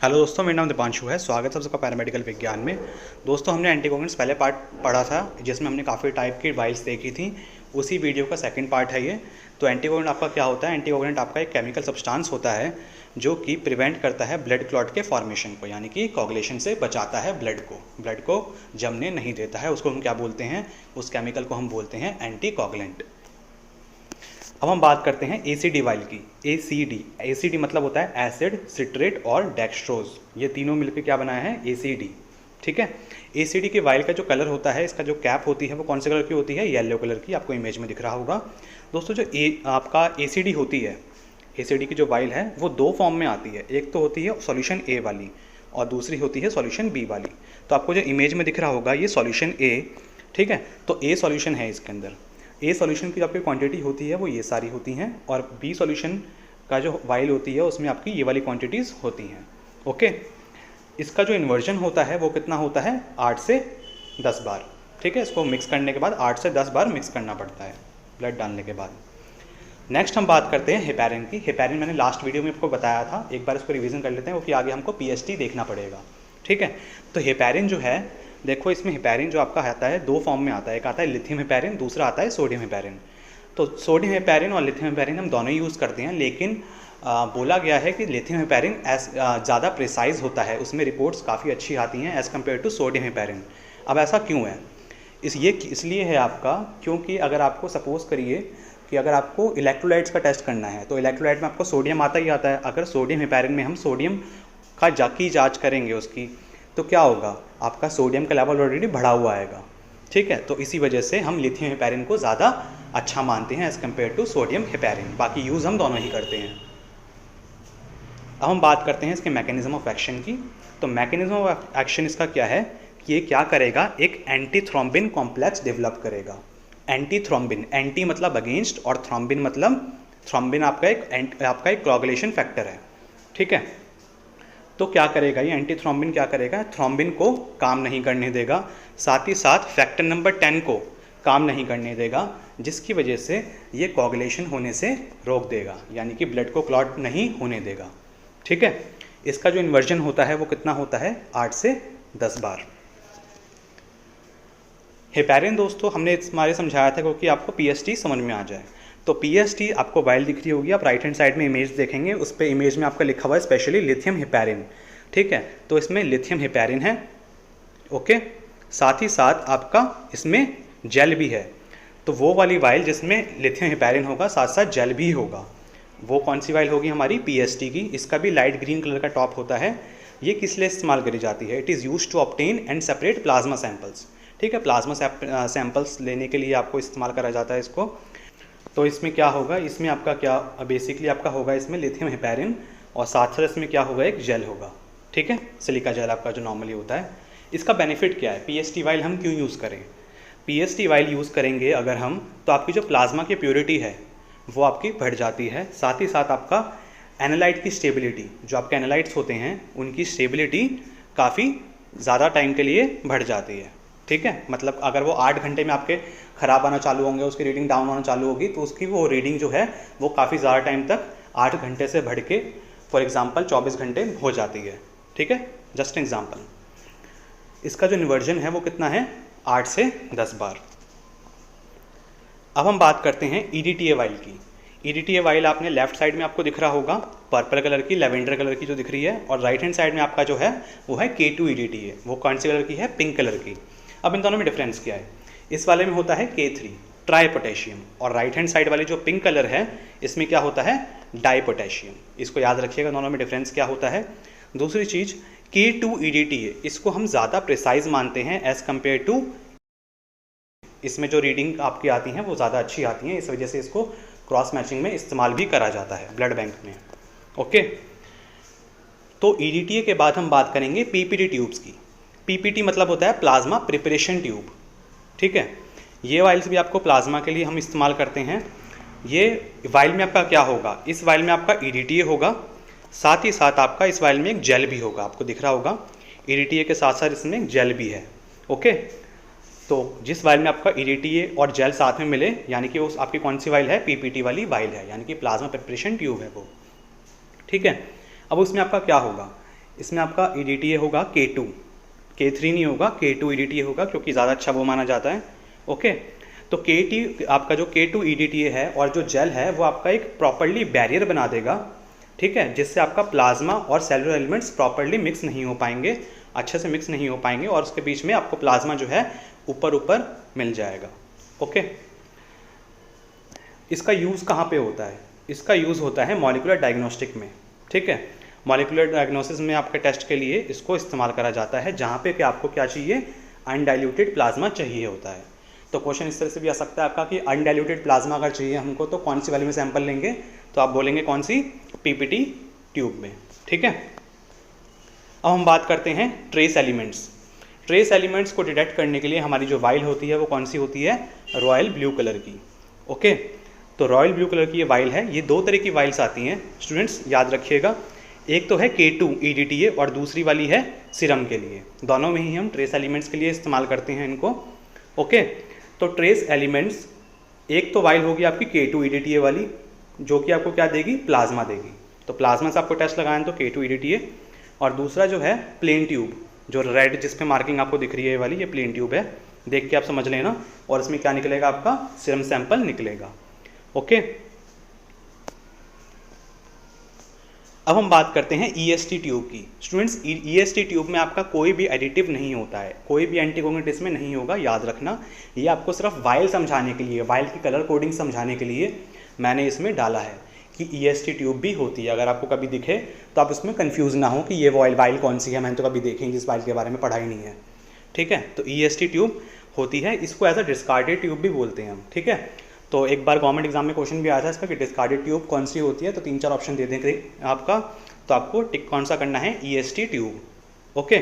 Hello दोस्तों, मेरा नाम दीपांशु है। स्वागत है सबका पैरामेडिकल विज्ञान में। दोस्तों, हमने एंटीकोगुलेंट्स पहले पार्ट पढ़ा था जिसमें हमने काफ़ी टाइप की वाइल्स देखी थी। उसी वीडियो का सेकंड पार्ट है ये। तो एंटीकोगुलेंट आपका क्या होता है? एंटीकोगुलेंट आपका एक केमिकल सब्सटेंस होता है जो कि प्रिवेंट करता है ब्लड क्लॉट के फॉर्मेशन को, यानी कि कोगुलेशन से बचाता है ब्लड को जमने नहीं देता है। उसको हम क्या बोलते हैं? उस केमिकल को हम बोलते हैं एंटीकोगुलेंट। अब हम बात करते हैं एसिडी वाइल की। एसिडी मतलब होता है एसिड, सिट्रेट और डेक्सट्रोज। ये तीनों मिलकर क्या बनाया है? एसिडी। ठीक है। एसिडी के वाइल का जो कलर होता है, इसका जो कैप होती है वो कौन से कलर की होती है? येलो कलर की। आपको इमेज में दिख रहा होगा दोस्तों। जो आपका एसिडी होती है, एसिडी की जो वाइल है वो दो फॉर्म में आती है। एक तो होती है सॉल्यूशन ए वाली और दूसरी होती है सॉल्यूशन बी वाली। तो आपको जो इमेज में दिख रहा होगा ये सॉल्यूशन ए, ठीक है। तो ए सॉल्यूशन है इसके अंदर। ए सॉल्यूशन की जो आपकी क्वांटिटी होती है वो ये सारी होती हैं, और बी सॉल्यूशन का जो वाइल होती है उसमें आपकी ये वाली क्वांटिटीज़ होती हैं। ओके। इसका जो इन्वर्जन होता है वो कितना होता है? 8 से 10 बार। ठीक है। इसको मिक्स करने के बाद 8 से 10 बार मिक्स करना पड़ता है ब्लड डालने के बाद। नेक्स्ट हम बात करते हैं हेपेरिन की। हेपेरिन मैंने लास्ट वीडियो में आपको बताया था, एक बार इसको रिवीजन कर लेते हैं, क्योंकि आगे हमको पीएसटी देखना पड़ेगा। ठीक है। तो हेपेरिन जो है, देखो इसमें हेपेरिन जो आपका आता है दो फॉर्म में आता है। एक आता है लिथियम हेपेरिन, दूसरा आता है सोडियम हेपेरिन। तो सोडियम हेपेरिन और लिथियम हेपेरिन हम दोनों ही यूज़ करते हैं, लेकिन बोला गया है कि लिथियम हेपेरिन ज़्यादा प्रिसाइज होता है, उसमें रिपोर्ट्स काफ़ी अच्छी आती हैं as compare to sodium heparin. अब ऐसा क्यों है? इसलिए है आपका, क्योंकि अगर आपको सपोज़ करिए कि अगर आपको इलेक्ट्रोलाइट्स का टेस्ट करना है तो इलेक्ट्रोलाइट में आपको सोडियम आता ही आता है। अगर सोडियम हेपेरिन में हम सोडियम का जांच करेंगे उसकी, तो क्या होगा? आपका सोडियम का लेवल ऑलरेडी बढ़ा हुआ आएगा। ठीक है। तो इसी वजह से हम लिथियम हेपेरिन को ज़्यादा अच्छा मानते हैं as compare to sodium heparin. बाकी यूज़ हम दोनों ही करते हैं। अब हम बात करते हैं इसके मैकेनिज्म ऑफ एक्शन की। तो मैकेनिज्म ऑफ एक्शन इसका क्या है कि ये क्या करेगा? एक एंटी थ्रोम्बिन कॉम्प्लेक्स डेवलप करेगा। एंटी थ्रोम्बिन, एंटी मतलब अगेंस्ट और थ्रोम्बिन मतलब, थ्रोम्बिन आपका एक कोगुलेशन फैक्टर है। ठीक है। तो क्या करेगा ये एंटी थ्रोम्बिन? क्या करेगा? थ्रोम्बिन को काम नहीं करने देगा, साथ ही साथ फैक्टर नंबर 10 को काम नहीं करने देगा, जिसकी वजह से ये कोगुलेशन होने से रोक देगा, यानी कि ब्लड को क्लॉट नहीं होने देगा। ठीक है। इसका जो इन्वर्जन होता है वो कितना होता है? 8 से 10 बार। हेपेरिन दोस्तों हमने हमारे समझाया था क्योंकि आपको पीएसटी समझ में आ जाए। तो पीएसटी आपको वाइल दिख रही होगी, आप राइट हैंड साइड में इमेज देखेंगे, उस पर इमेज में आपका लिखा हुआ है स्पेशली लिथियम हेपेरिन। ठीक है। तो इसमें लिथियम हेपेरिन है। ओके। साथ ही साथ आपका इसमें जेल भी है। तो वो वाली वाइल जिसमें लिथियम हेपेरिन होगा साथ साथ जेल भी होगा, वो कौन सी वाइल होगी? हमारी पीएसटी की। इसका भी लाइट ग्रीन कलर का टॉप होता है। ये किस लिए इस्तेमाल करी जाती है? It is use to obtain and separate plasma samples. ठीक है। प्लाज्मा सैंपल्स लेने के लिए आपको इस्तेमाल करा जाता है इसको। तो इसमें क्या होगा? इसमें आपका क्या बेसिकली आपका होगा, इसमें लिथियम हेपेरिन और साथ साथ इसमें क्या होगा? एक जेल होगा। ठीक है। सिलिका जेल आपका जो नॉर्मली होता है। इसका बेनिफिट क्या है? पीएसटी वाइल हम क्यों यूज़ करें? पीएसटी वाइल यूज़ करेंगे अगर हम, तो आपकी जो प्लाज्मा की प्योरिटी है वो आपकी बढ़ जाती है। साथ ही साथ आपका एनालाइट की स्टेबिलिटी, जो आपके एनालाइट्स होते हैं उनकी स्टेबिलिटी काफ़ी ज़्यादा टाइम के लिए बढ़ जाती है। ठीक है। मतलब अगर वो 8 घंटे में आपके ख़राब आना चालू होंगे, उसकी रीडिंग डाउन होना चालू होगी, तो उसकी वो रीडिंग जो है वो काफ़ी ज़्यादा टाइम तक 8 घंटे से बढ़ के फॉर एग्जांपल 24 घंटे हो जाती है। ठीक है। Just example. इसका जो इन्वर्जन है वो कितना है? 8 से 10 बार। अब हम बात करते हैं ईडीटीए वाइल की। ईडीटीए वाइल आपने लेफ्ट साइड में आपको दिख रहा होगा पर्पल कलर की, लेवेंडर कलर की जो दिख रही है, और राइट हैंड साइड में आपका जो है वो है K2 ईडीटीए। वो कौन सी कलर की है? पिंक कलर की। अब इन दोनों में डिफरेंस क्या है? इस वाले में होता है K3 ट्राई पोटेशियम, और राइट हैंड साइड वाली जो पिंक कलर है इसमें क्या होता है? Di potassium. इसको याद रखिएगा, दोनों में डिफरेंस क्या होता है। दूसरी चीज़, K2 ईडीटीए इसको हम ज़्यादा प्रिसाइज मानते हैं एज़ कम्पेयर टू, इसमें जो रीडिंग आपकी आती हैं वो ज़्यादा अच्छी आती हैं, इस वजह से इसको क्रॉस मैचिंग में इस्तेमाल भी करा जाता है ब्लड बैंक में। ओके। तो ईडीटीए के बाद हम बात करेंगे पीपीटी ट्यूब्स की। पीपीटी मतलब होता है प्लाज्मा प्रिपरेशन ट्यूब। ठीक है। ये वाइल्स भी आपको प्लाज्मा के लिए हम इस्तेमाल करते हैं। ये वाइल में आपका क्या होगा? इस वाइल में आपका ईडीटीए होगा, साथ ही साथ आपका इस वाइल में एक जेल भी होगा। आपको दिख रहा होगा ईडीटीए के साथ साथ इसमें एक जेल भी है। ओके। तो जिस वाइल में आपका ईडीटीए और जेल साथ में मिले, यानी कि उस आपकी कौन सी वाइल है? पीपीटी वाली वाइल है, यानी कि प्लाज्मा प्रिपरेशन ट्यूब है वो। ठीक है। अब उसमें आपका क्या होगा? इसमें आपका EDTA होगा K2, K3 नहीं होगा, K2 EDTA होगा क्योंकि ज़्यादा अच्छा वो माना जाता है। ओके, तो KT आपका जो K2 EDTA है और जो जेल है वो आपका एक प्रॉपरली बैरियर बना देगा, ठीक है, जिससे आपका प्लाज्मा और सेलुलर एलिमेंट्स प्रॉपरली मिक्स नहीं हो पाएंगे, अच्छे से मिक्स नहीं हो पाएंगे, और उसके बीच में आपको प्लाज्मा जो है ऊपर ऊपर मिल जाएगा। ओके, इसका यूज़ कहाँ पे होता है? इसका यूज़ होता है मॉलिक्यूलर डायग्नोस्टिक में, ठीक है। मॉलिक्यूलर डायग्नोसिस में आपके टेस्ट के लिए इसको इस्तेमाल करा जाता है, जहाँ पे कि आपको क्या चाहिए, अनडाइल्यूटेड प्लाज्मा चाहिए होता है। तो क्वेश्चन इस तरह से भी आ सकता है आपका कि अनडाइल्यूटेड प्लाज्मा अगर चाहिए हमको तो कौन सी वाली में सैंपल लेंगे, तो आप बोलेंगे कौन सी, PPT ट्यूब में, ठीक है। अब हम बात करते हैं ट्रेस एलिमेंट्स। ट्रेस एलिमेंट्स को डिटेक्ट करने के लिए हमारी जो वाइल होती है वो कौन सी होती है, रॉयल ब्लू कलर की। ओके, तो रॉयल ब्लू कलर की ये वाइल है। ये दो तरह की वाइल्स आती हैं स्टूडेंट्स, याद रखिएगा। एक तो है K2 EDTA और दूसरी वाली है सीरम के लिए। दोनों में ही हम ट्रेस एलिमेंट्स के लिए इस्तेमाल करते हैं इनको। ओके, तो ट्रेस एलिमेंट्स, एक तो वाइल होगी आपकी K2 EDTA वाली, जो कि आपको क्या देगी, प्लाज्मा देगी। तो प्लाज्मा से आपको टेस्ट लगाएं तो K2 EDTA, और दूसरा जो है प्लेन ट्यूब, जो रेड जिस पे मार्किंग आपको दिख रही है ये वाली, ये प्लेन ट्यूब है, देख के आप समझ लेना। और इसमें क्या निकलेगा, आपका सीरम सैंपल निकलेगा। ओके, अब हम बात करते हैं EST ट्यूब की। स्टूडेंट्स, EST ट्यूब में आपका कोई भी एडिटिव नहीं होता है, कोई भी एंटीकोगुलेंट इसमें नहीं होगा, याद रखना। ये आपको सिर्फ वाइल समझाने के लिए, वाइल की कलर कोडिंग समझाने के लिए मैंने इसमें डाला है कि EST ट्यूब भी होती है। अगर आपको कभी दिखे तो आप उसमें कंफ्यूज ना हो कि ये वाइल कौन सी है, मैंने तो कभी देखी नहीं, इस वाइल के बारे में पढ़ा ही नहीं है, ठीक है। तो EST ट्यूब होती है, इसको एज अ डिस्कार्डेड ट्यूब भी बोलते हैं हम, ठीक है। तो एक बार गवर्नमेंट एग्जाम में क्वेश्चन भी आया था इसका कि डिस्कार्डेड ट्यूब कौन सी होती है, तो 3-4 ऑप्शन दे देंगे आपका, तो आपको टिक कौन सा करना है, EST tube. Okay,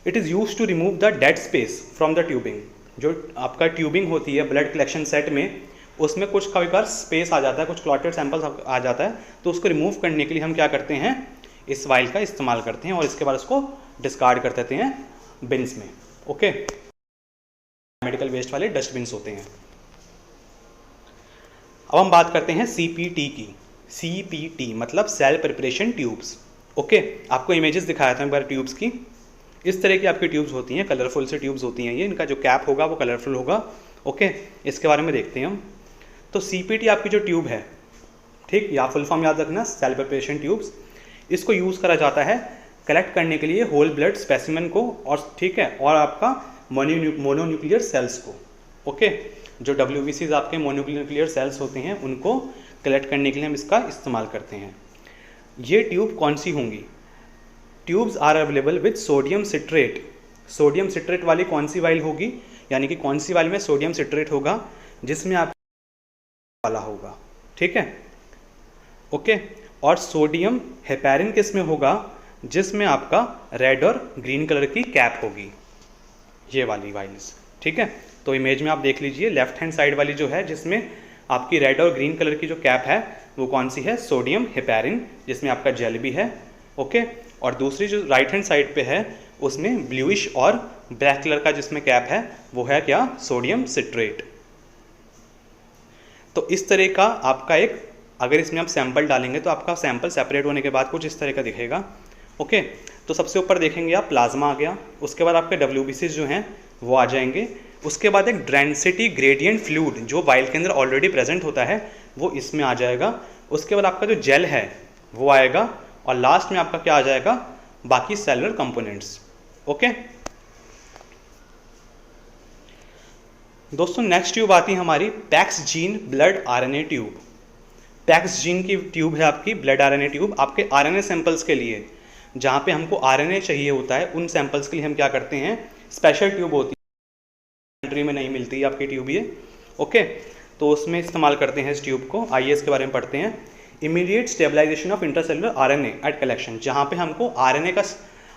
it is use to remove the dead space from the tubing. जो आपका ट्यूबिंग होती है ब्लड कलेक्शन सेट में, उसमें कुछ कभी बार स्पेस आ जाता है, कुछ क्लॉटेड सैंपल्स आ जाता है, तो उसको रिमूव करने के लिए हम क्या करते हैं, इस वाइल का इस्तेमाल करते हैं, और इसके बाद उसको डिस्कार्ड कर देते हैं बिन्स में। ओके, मेडिकल वेस्ट वाले डस्टबिन्स होते हैं। अब हम बात करते हैं CPT की। CPT मतलब सेल प्रिपरेशन ट्यूब्स। ओके, आपको इमेजेस दिखाया था एक बार ट्यूब्स की। इस तरह की आपकी ट्यूब्स होती हैं, कलरफुल से ट्यूब्स होती हैं ये, इनका जो कैप होगा वो कलरफुल होगा। ओके, इसके बारे में देखते हैं हम। तो CPT आपकी जो ट्यूब है, ठीक, या फुल फॉर्म याद रखना, सेल प्रिपरेशन ट्यूब्स। इसको यूज़ करा जाता है कलेक्ट करने के लिए होल ब्लड स्पेसिमेन को, और ठीक है, और आपका मोनोन्यूक्लियर सेल्स को। ओके, जो WBCs आपके मोनोन्यूक्लियर सेल्स होते हैं उनको कलेक्ट करने के लिए हम इसका इस्तेमाल करते हैं। ये ट्यूब कौन सी होंगी, tubes are available with sodium citrate. Sodium citrate वाली कौन सी वाइल होगी, यानी कि कौन सी वाइल में सोडियम सिट्रेट होगा, जिसमें आप वाला होगा, ठीक है। ओके, और सोडियम हेपेरिन किस में होगा, जिसमें आपका रेड और ग्रीन कलर की कैप होगी, ये वाली वाइल्स, ठीक है। तो इमेज में आप देख लीजिए, लेफ्ट हैंड साइड वाली जो है जिसमें आपकी रेड और ग्रीन कलर की जो कैप है वो कौन सी है, सोडियम हेपेरिन, जिसमें आपका जेल भी है। ओके, और दूसरी जो राइट हैंड साइड पे है उसमें ब्लूइश और ब्लैक कलर का जिसमें कैप है वो है क्या, सोडियम सिट्रेट। तो इस तरह का आपका एक, अगर इसमें आप सैंपल डालेंगे तो आपका सैंपल सेपरेट होने के बाद कुछ इस तरह का दिखेगा। ओके, तो सबसे ऊपर देखेंगे आप प्लाज्मा आ गया, उसके बाद आपके WBCs जो हैं वो आ जाएंगे, उसके बाद एक डेंसिटी ग्रेडियंट फ्लूइड जो वाइल के अंदर ऑलरेडी प्रेजेंट होता है वो इसमें आ जाएगा, उसके बाद आपका जो जेल है वो आएगा, और लास्ट में आपका क्या आ जाएगा, बाकी सेलुलर कंपोनेंट्स। ओके दोस्तों, नेक्स्ट ट्यूब आती है हमारी PACS gene blood RNA tube. PACS gene की ट्यूब है आपकी ब्लड RNA ट्यूब, आपके RNA सैंपल्स के लिए, जहाँ पे हमको RNA चाहिए होता है उन सैंपल्स के लिए हम क्या करते हैं, स्पेशल ट्यूब होती है, कंट्री में नहीं मिलती आपकी ट्यूब ये। ओके, तो उसमें इस्तेमाल करते हैं इस ट्यूब को। आइए इसके बारे में पढ़ते हैं। Immediate stabilisation of intracellular RNA at collection, जहाँ पे हमको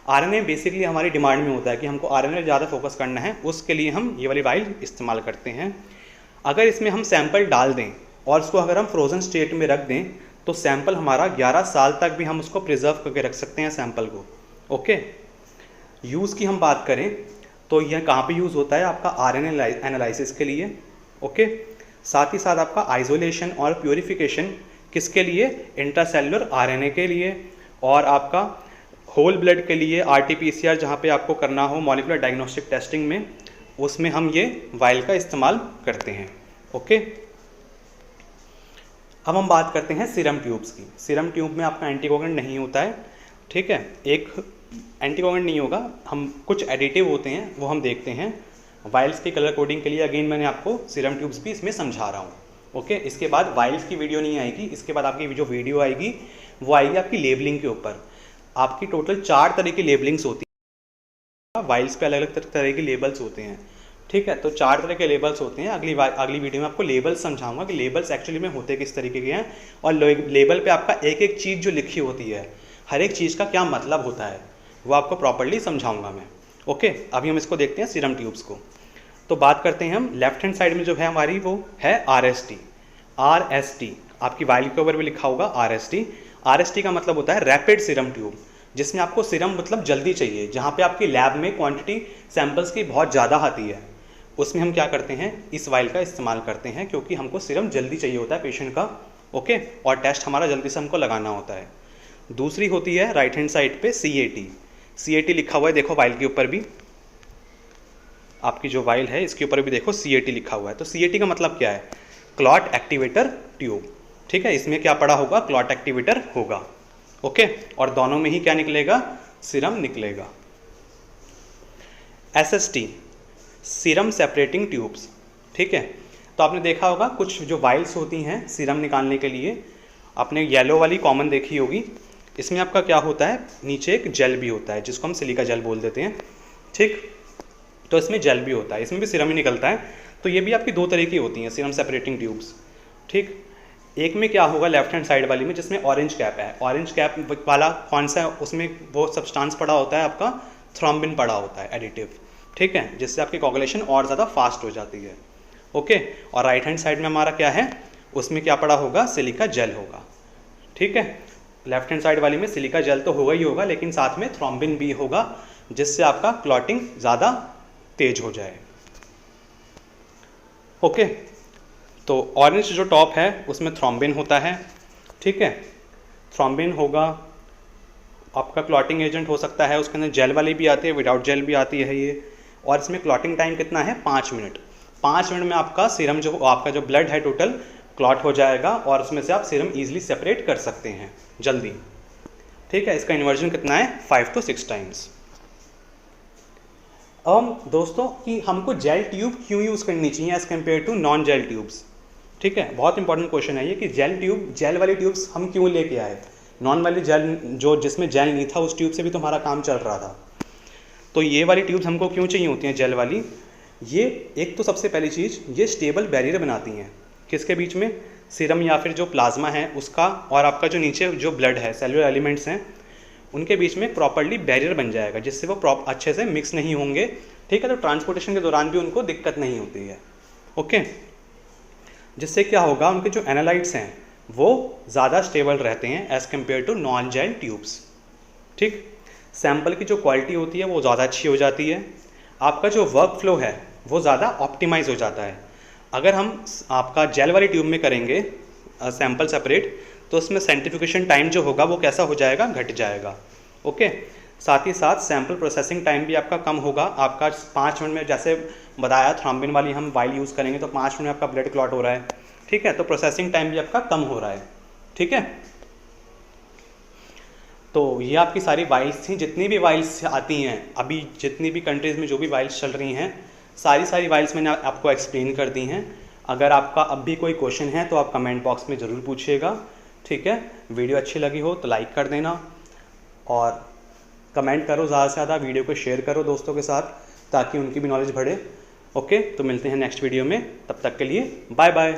RNA बेसिकली हमारी डिमांड में होता है कि हमको RNA ज़्यादा फोकस करना है, उसके लिए हम ये वाली वाइल इस्तेमाल करते हैं। अगर इसमें हम सैंपल डाल दें और उसको अगर हम फ्रोज़न स्टेट में रख दें तो सैंपल हमारा 11 साल तक भी हम उसको प्रिजर्व करके रख सकते हैं सैंपल को। ओके, यूज़ की हम बात करें तो यह कहाँ पे यूज़ होता है, आपका RNA एनालिसिस के लिए। ओके, साथ ही साथ आपका आइसोलेशन और प्योरीफिकेशन किसके लिए, इंट्रासेलुलर RNA के लिए, और आपका होल ब्लड के लिए RT-PCR जहाँ पे आपको करना हो मॉलिक्यूलर डायग्नोस्टिक टेस्टिंग में, उसमें हम ये वाइल का इस्तेमाल करते हैं। ओके, अब हम बात करते हैं सीरम ट्यूब्स की। सीरम ट्यूब में आपका एंटीकोगुलेंट नहीं होता है, ठीक है, एक एंटीकोगुलेंट नहीं होगा, हम कुछ एडिटिव होते हैं वो हम देखते हैं। वाइल्स की कलर कोडिंग के लिए अगेन मैंने आपको सीरम ट्यूब्स भी इसमें समझा रहा हूँ। ओके, इसके बाद वाइल्स की वीडियो नहीं आएगी, इसके बाद आपकी जो वीडियो आएगी वो आएगी आपकी लेबलिंग के ऊपर। आपकी टोटल 4 तरह की लेबलिंग्स होती है, वाइल्स पे अलग अलग तरह के लेबल्स होते हैं, ठीक है। तो 4 तरह के लेबल्स होते हैं। अगली वीडियो में आपको लेबल्स समझाऊंगा कि लेबल्स एक्चुअली में होते किस तरीके के हैं, और लेबल पे आपका एक एक चीज़ जो लिखी होती है, हर एक चीज़ का क्या मतलब होता है, वो आपको प्रॉपर्ली समझाऊंगा मैं। ओके, अभी हम इसको देखते हैं सीरम ट्यूब्स को। तो बात करते हैं हम लेफ्ट हैंड साइड में जो है हमारी, वो है RST। आपकी वाइल के ऊपर भी लिखा होगा RST का मतलब होता है रैपिड सीरम ट्यूब, जिसमें आपको सीरम मतलब जल्दी चाहिए, जहाँ पे आपकी लैब में क्वांटिटी सैंपल्स की बहुत ज़्यादा आती है, उसमें हम क्या करते हैं, इस वाइल का इस्तेमाल करते हैं, क्योंकि हमको सीरम जल्दी चाहिए होता है पेशेंट का। ओके, और टेस्ट हमारा जल्दी से हमको लगाना होता है। दूसरी होती है राइट हैंड साइड पे CAT लिखा हुआ है, देखो वाइल के ऊपर भी, आपकी जो वाइल है इसके ऊपर भी देखो CAT लिखा हुआ है। तो CAT का मतलब क्या है, क्लॉट एक्टिवेटर ट्यूब, ठीक है। इसमें क्या पड़ा होगा, क्लॉट एक्टिवेटर होगा। ओके, और दोनों में ही क्या निकलेगा, सीरम निकलेगा। SST, सीरम सेपरेटिंग ट्यूब्स, ठीक है। तो आपने देखा होगा कुछ जो वाइल्स होती हैं सीरम निकालने के लिए, आपने येलो वाली कॉमन देखी होगी, इसमें आपका क्या होता है, नीचे एक जेल भी होता है जिसको हम सिलिका जेल बोल देते हैं, ठीक। तो इसमें जेल भी होता है, इसमें भी सीरम ही निकलता है। तो ये भी आपकी 2 तरह की होती हैं सीरम सेपरेटिंग ट्यूब्स, ठीक। एक में क्या होगा लेफ्ट हैंड साइड वाली में, जिसमें ऑरेंज कैप है, ऑरेंज कैप वाला कौन सा है, उसमें वो सब्सटेंस पड़ा होता है आपका, थ्रोम्बिन पड़ा होता है एडिटिव, ठीक है, जिससे आपकी कोगुलेशन और ज़्यादा फास्ट हो जाती है। ओके, और राइट हैंड साइड में हमारा क्या है, उसमें क्या पड़ा होगा, सिलिका जेल होगा, ठीक है। लेफ्ट हैंड साइड वाली में सिलिका जेल तो होगा ही होगा, लेकिन साथ में थ्रोम्बिन भी होगा, जिससे आपका क्लॉटिंग ज़्यादा तेज हो जाए। ओके, तो ऑरेंज जो टॉप है उसमें थ्रोम्बिन होता है, ठीक है, थ्रोम्बिन होगा, आपका क्लॉटिंग एजेंट हो सकता है, उसके अंदर जेल वाली भी आती है, विदाउट जेल भी आती है ये, और इसमें क्लॉटिंग टाइम कितना है, 5 मिनट। 5 मिनट में आपका सीरम जो आपका जो ब्लड है टोटल क्लॉट हो जाएगा, और उसमें से आप सीरम ईजिली सेपरेट कर सकते हैं जल्दी, ठीक है। इसका इन्वर्जन कितना है, 5 to 6 टाइम्स। अब दोस्तों कि हमको जेल ट्यूब क्यों यूज़ करनी चाहिए as compare to non gel tubes, ठीक है, बहुत इंपॉर्टेंट क्वेश्चन है ये कि जेल वाली ट्यूब्स हम क्यों लेके आए, नॉन वाली जेल जो जिसमें जेल नहीं था उस ट्यूब से भी तो हमारा काम चल रहा था, तो ये वाली ट्यूब्स हमको क्यों चाहिए होती हैं जेल वाली। ये एक तो सबसे पहली चीज़, ये स्टेबल बैरियर बनाती हैं, किसके बीच में, सीरम या फिर जो प्लाज्मा है उसका और आपका जो नीचे जो ब्लड है, सेलुलर एलिमेंट्स हैं, उनके बीच में प्रॉपर्ली बैरियर बन जाएगा, जिससे वो अच्छे से मिक्स नहीं होंगे, ठीक है। तो ट्रांसपोर्टेशन के दौरान भी उनको दिक्कत नहीं होती है। ओके, जिससे क्या होगा, उनके जो एनालाइट्स हैं वो ज़्यादा स्टेबल रहते हैं as compare to non gel tubes, ठीक। सैंपल की जो क्वालिटी होती है वो ज़्यादा अच्छी हो जाती है, आपका जो वर्क फ्लो है वो ज़्यादा ऑप्टिमाइज हो जाता है। अगर हम आपका जेल वाली ट्यूब में करेंगे सैंपल सेपरेट, तो उसमें सेंट्रीफ्यूगेशन टाइम जो होगा वो कैसा हो जाएगा, घट जाएगा। ओके, साथ ही साथ सैंपल प्रोसेसिंग टाइम भी आपका कम होगा, आपका 5 मिनट में, जैसे बताया थ्रोम्बिन वाली हम वाइल यूज़ करेंगे तो 5 मिनट में आपका ब्लड क्लॉट हो रहा है, ठीक है। तो प्रोसेसिंग टाइम भी आपका कम हो रहा है, ठीक है। तो ये आपकी सारी वाइल्स थी, जितनी भी वाइल्स आती हैं अभी, जितनी भी कंट्रीज़ में जो भी वाइल्स चल रही हैं, सारी वाइल्स मैंने आपको एक्सप्लेन कर दी हैं। अगर आपका अब भी कोई क्वेश्चन है तो आप कमेंट बॉक्स में ज़रूर पूछिएगा, ठीक है। वीडियो अच्छी लगी हो तो लाइक कर देना, और कमेंट करो ज़्यादा से ज़्यादा, वीडियो को शेयर करो दोस्तों के साथ ताकि उनकी भी नॉलेज बढ़े। ओके, तो मिलते हैं नेक्स्ट वीडियो में, तब तक के लिए बाय बाय।